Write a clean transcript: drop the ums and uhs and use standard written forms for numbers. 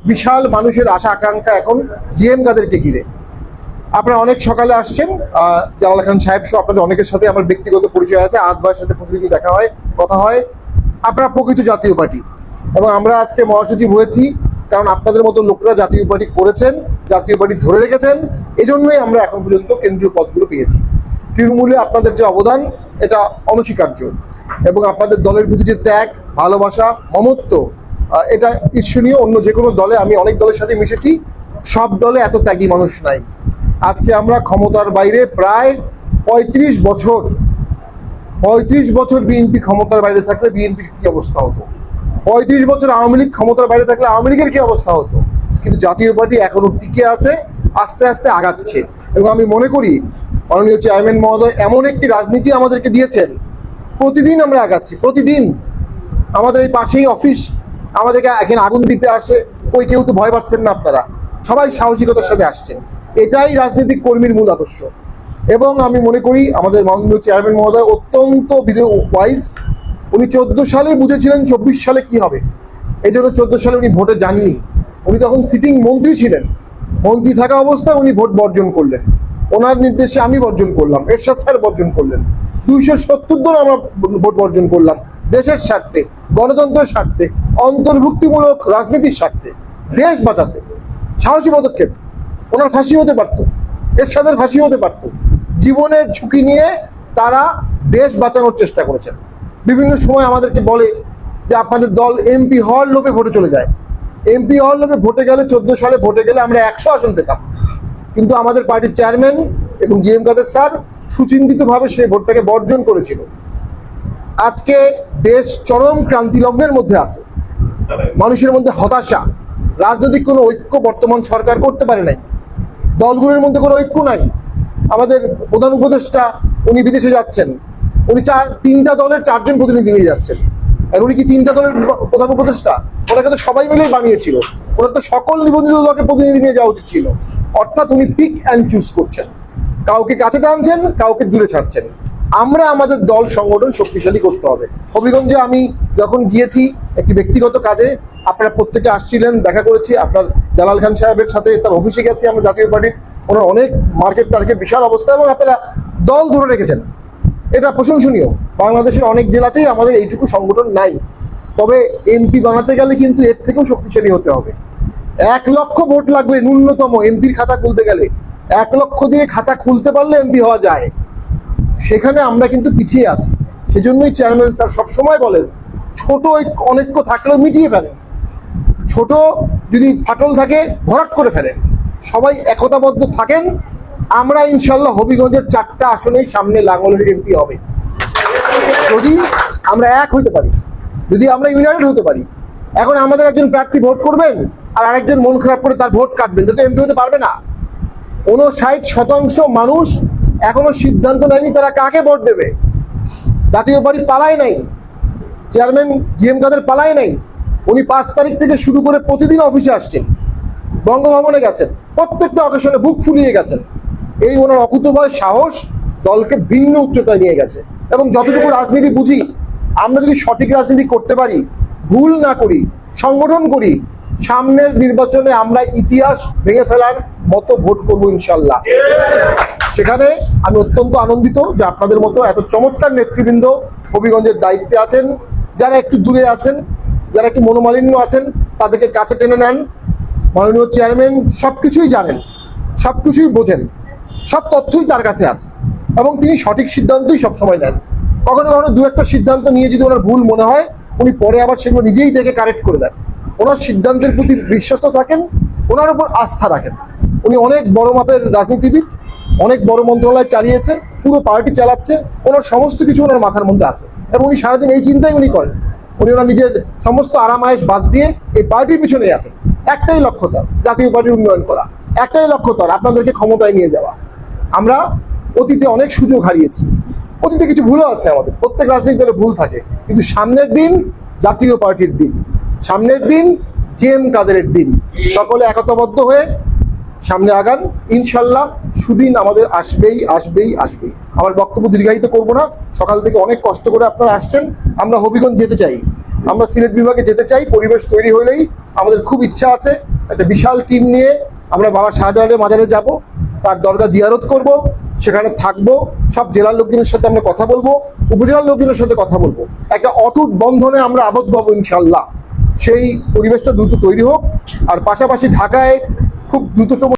বিশাল মানুষের আশা আকাঙ্ক্ষা এখন জিএম কাদেরকে ঘিরে। আপনারা অনেক সকালে আসছেন, জালাল খান সাহেব সহ আপনাদের অনেকের সাথে আমার ব্যক্তিগত পরিচয় আছে, আধবার সাথে প্রতিদিনই দেখা হয়, কথা হয়। আপনারা প্রকৃত জাতীয় পার্টি, এবং আমরা আজকে মহাসচিব হয়েছি কারণ আপনাদের মতো লোকরা জাতীয় পার্টি করেছেন, জাতীয় পার্টি ধরে রেখেছেন, এজন্যই আমরা এখন পর্যন্ত কেন্দ্রীয় পদগুলো পেয়েছি। তৃণমূলে আপনাদের যে অবদান এটা অনস্বীকার্য, এবং আপনাদের দলের প্রতি যে ত্যাগ, ভালোবাসা, মমত্ব, এটা ঈর্ষণীয়। অন্য যে কোনো দলে, আমি অনেক দলের সাথে মিশেছি, সব দলে এত ত্যাগী মানুষ নাই। আজকে আমরা ক্ষমতার বাইরে প্রায় ৩৫ বছর বিএনপি ক্ষমতার বাইরে থাকলে বিএনপির কি অবস্থা হতো, ৩৫ বছর আওয়ামী লীগ ক্ষমতার বাইরে থাকলে আওয়ামী লীগের কি অবস্থা হতো। কিন্তু জাতীয় পার্টি এখনো টিকে আছে, আস্তে আস্তে আগাচ্ছে। এবং আমি মনে করি মাননীয় চেয়ারম্যান মহোদয় এমন একটি রাজনীতি আমাদেরকে দিয়েছেন, প্রতিদিন আমরা আগাচ্ছি। প্রতিদিন আমাদের এই পাশেই অফিস, আমাদেরকে এখানে আগুন দিতে আসে, ওই কেউ তো ভয় পাচ্ছেন না, আপনারা সবাই সাহসিকতার সাথে আসছেন। এটাই রাজনৈতিক কর্মীর মূল আদর্শ। এবং আমি মনে করি আমাদের মাননীয় চেয়ারম্যান মহোদয় অত্যন্ত ওয়াইজ। উনি 14 সালে বুঝেছিলেন 24 সালে কি হবে, এই জন্য 14 সালে উনি ভোটে যাননি। উনি তখন সিটিং মন্ত্রী ছিলেন, মন্ত্রী থাকা অবস্থায় উনি ভোট বর্জন করলেন। ওনার নির্দেশে আমি বর্জন করলাম, এরশাদ স্যার বর্জন করলেন, 270 জন আমরা ভোট বর্জন করলাম, দেশের স্বার্থে, গণতন্ত্রের স্বার্থে, অন্তর্ভুক্তিমূলক রাজনীতির স্বার্থে, দেশ বাঁচাতে। সাহসী পদক্ষেপ। ওনার ফাঁসি হতে পারত, এরশাদের ফাঁসি হতে পারত। জীবনের ঝুঁকি নিয়ে তারা দেশ বাঁচানোর চেষ্টা করেছেন। বিভিন্ন সময় আমাদেরকে বলে যে আপনাদের দল এমপি হওয়ার লোভে ভোটে চলে যায়। এমপি হওয়ার লোভে ভোটে গেলে, 14 সালে ভোটে গেলে আমরা 100 আসন পেতাম, কিন্তু আমাদের পার্টির চেয়ারম্যান এবং জিএম কাদের স্যার সুচিন্তিতভাবে সেই ভোটটাকে বর্জন করেছিল। আজকে দেশ চরম ক্রান্তি লগ্নের মধ্যে আছে, মানুষের মধ্যে হতাশা, রাজনৈতিক কোনো ঐক্য বর্তমান সরকার করতে পারে নাই, দলগুলোর মধ্যে কোনো ঐক্য নাই। আমাদের প্রধান উপদেষ্টা উনি বিদেশে যাচ্ছেন, উনি 3টা দলের 4 জন প্রতিনিধি নিয়ে যাচ্ছেন। আর উনি কি 3টা দলের প্রধান উপদেষ্টা? ওনাকে তো সবাই মিলেই বানিয়েছিল, ওনার তো সকল নিবন্ধিত দলকে প্রতিনিধি নিয়ে যাওয়া উচিত ছিল। অর্থাৎ উনি পিক অ্যান্ড চুজ করছেন, কাউকে কাছে টানছেন, কাউকে দূরে ছাড়ছেন। আমরা আমাদের দল সংগঠন শক্তিশালী করতে হবে। হবিগঞ্জে আমি যখন গিয়েছি একটি ব্যক্তিগত কাজে, আপনারা প্রত্যেকে আসছিলেন, দেখা করেছি। আপনার জালাল খান সাহেবের সাথে তার অফিসে গেছি আমরা জাতীয় পার্টির, ওনার অনেক মার্কেট টার্গেট বিশাল অবস্থা, এবং আপনারা দল ধরে রেখেছেন, এটা প্রশংসনীয়। বাংলাদেশের অনেক জেলাতেই আমাদের এইটুকু সংগঠন নাই। তবে এমপি বানাতে গেলে কিন্তু এর থেকেও শক্তিশালী হতে হবে। 1 লক্ষ ভোট লাগবে ন্যূনতম এমপির খাতা খুলতে গেলে। 1 লক্ষ দিয়ে খাতা খুলতে পারলে এমপি হওয়া যায়, সেখানে আমরা কিন্তু পিছিয়ে আছি। সেজন্যই চেয়ারম্যান স্যার সবসময় বলেন ছোট অনৈক্য থাকলেও মিটিয়ে ফেলেন, ছোট যদি ফাটল থাকে ভরাট করে ফেলেন, সবাই একতাবদ্ধ থাকেন। আমরা ইনশাল্লাহ হবিগঞ্জের 4টা আসনেই সামনে লাঙ্গলের এমপি হবে, যদি আমরা এক হইতে পারি, যদি আমরা ইউনাইটেড হতে পারি। এখন আমাদের একজন প্রার্থী ভোট করবেন আর আরেকজন মন খারাপ করে তার ভোট কাটবেন, যাতে এমপি হতে পারবে না। 59% মানুষ এখনো সিদ্ধান্ত নেয়নি তারা কাকে ভোট দেবে। জাতীয় পার্টি পালায় নাই, চেয়ারম্যান জিএম কাদের পালায় নাই। উনি 5 তারিখ থেকে শুরু করে প্রতিদিন অফিসে আসছেন, বঙ্গভবনে গেছেন, প্রত্যেকটা অকেশনে বুক ফুলিয়ে গেছেন। এই ওনার অকুতোভয় সাহস দলকে ভিন্ন উচ্চতায় নিয়ে গেছে। এবং যতটুকু রাজনীতি বুঝি, আমরা যদি সঠিক রাজনীতি করতে পারি, ভুল না করি, সংগঠন করি, সামনের নির্বাচনে আমরা ইতিহাস ভেঙে ফেলার মতো ভোট করবো ইনশাল্লাহ। সেখানে আমি অত্যন্ত আনন্দিত যে আপনাদের মতো এত চমৎকার নেতৃবৃন্দ হবিগঞ্জের দায়িত্বে আছেন। যারা একটু দূরে আছেন, যারা একটু মনোমালিন্য আছেন, তাদেরকে কাছে টেনে নেন। মাননীয় চেয়ারম্যান সবকিছুই জানেন, সবকিছুই বোঝেন, সব তথ্যই তার কাছে আছে, এবং তিনি সঠিক সিদ্ধান্তই সবসময় নেন। কখনো কখনো 2-একটা সিদ্ধান্ত নিয়ে যদি ওনার ভুল মনে হয়, উনি পরে আবার সেগুলো নিজেই দেখে কারেক্ট করে দেন। ওনার সিদ্ধান্তের প্রতি বিশ্বস্ত থাকেন, ওনার উপর আস্থা রাখেন। উনি অনেক বড় মাপের রাজনীতিবিদ, অনেক বড় মন্ত্রণালয় চালিয়েছে, পুরো পার্টি চালাচ্ছে, ওনার সমস্ত কিছু ওনার মাথার মধ্যে আছে, এবং উনি সারাদিন এই চিন্তাই উনি করেন। উনি ওনার নিজের সমস্ত আরামায়েশ বাদ দিয়ে এই পার্টির পিছনে আছেন। একটাই লক্ষ্য তার, জাতীয় পার্টির উন্নয়ন করা। একটাই লক্ষ্য তার, আপনাদেরকে ক্ষমতায় নিয়ে যাওয়া। আমরা অতীতে অনেক সুযোগ হারিয়েছি, অতীতে কিছু ভুলও আছে আমাদের, প্রত্যেক রাজনৈতিক দলের ভুল থাকে, কিন্তু সামনের দিন জাতীয় পার্টির দিন, সামনের দিন জিএম কাদেরের দিন। সকলে একতাবদ্ধ হয়ে সামনে আগান, ইনশাল্লাহ সুদিন আমাদের আসবেই আসবেই আসবেই। আমার বক্তব্য দীর্ঘায়িত করব না, সকাল থেকে অনেক কষ্ট করে আপনারা আসছেন। আমরা হবিগঞ্জ যেতে চাই, আমরা সিলেট বিভাগে যেতে চাই, পরিবেশ তৈরি হলেই আমাদের খুব ইচ্ছা আছে একটা বিশাল টিম নিয়ে আমরা বাবা শাহজালালের মাজারে যাব, তার দরগা জিয়ারত করব, সেখানে থাকবো, সব জেলার লোকজনের সাথে আমরা কথা বলবো, উপজেলার লোকজনের সাথে কথা বলবো, একটা অটুট বন্ধনে আমরা আবদ্ধ হবো ইনশাল্লাহ। সেই পরিবেশটা দ্রুত তৈরি হোক। আর পাশাপাশি ঢাকায় খুব দ্রুততম